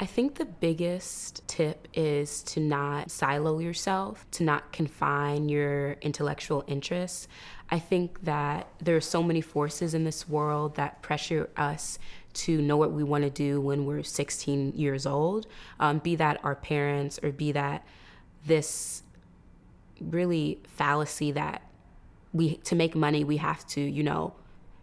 I think the biggest tip is to not silo yourself, to not confine your intellectual interests. I think that there are so many forces in this world that pressure us to know what we want to do when we're 16 years old, be that our parents or be that this really fallacy that to make money, we have to,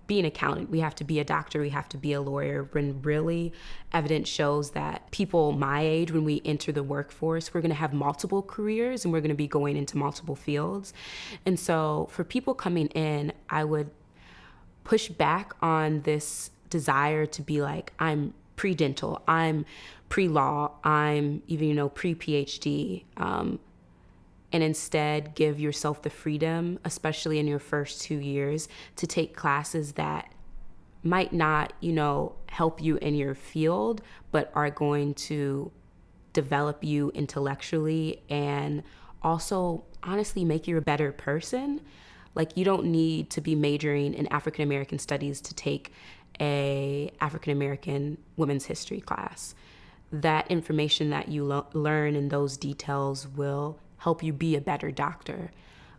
be an accountant, we have to be a doctor, we have to be a lawyer, when really evidence shows that people my age, when we enter the workforce, we're going to have multiple careers and we're going to be going into multiple fields. And so for people coming in, I would push back on this desire to be like, I'm pre-dental, I'm pre-law, I'm even, pre-PhD. And instead give yourself the freedom, especially in your first 2 years, to take classes that might not, help you in your field, but are going to develop you intellectually and also honestly make you a better person. Like, you don't need to be majoring in African American studies to take a African American women's history class. That information that you learn in those details will help you be a better doctor.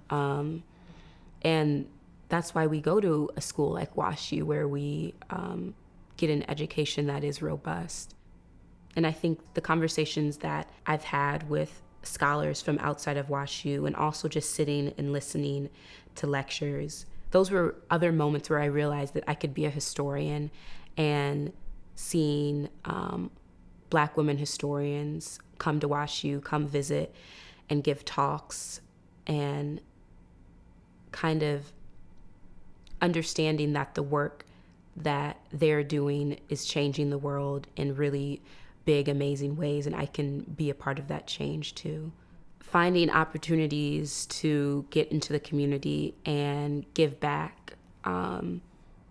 And that's why we go to a school like WashU, where we get an education that is robust. And I think the conversations that I've had with scholars from outside of WashU, and also just sitting and listening to lectures, those were other moments where I realized that I could be a historian, and seeing Black women historians come to WashU, come visit and give talks, and kind of understanding that the work that they're doing is changing the world in really big, amazing ways, and I can be a part of that change too. Finding opportunities to get into the community and give back,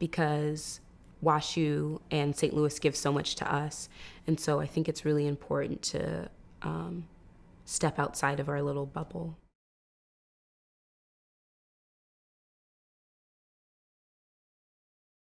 because WashU and St. Louis give so much to us. And so I think it's really important to step outside of our little bubble.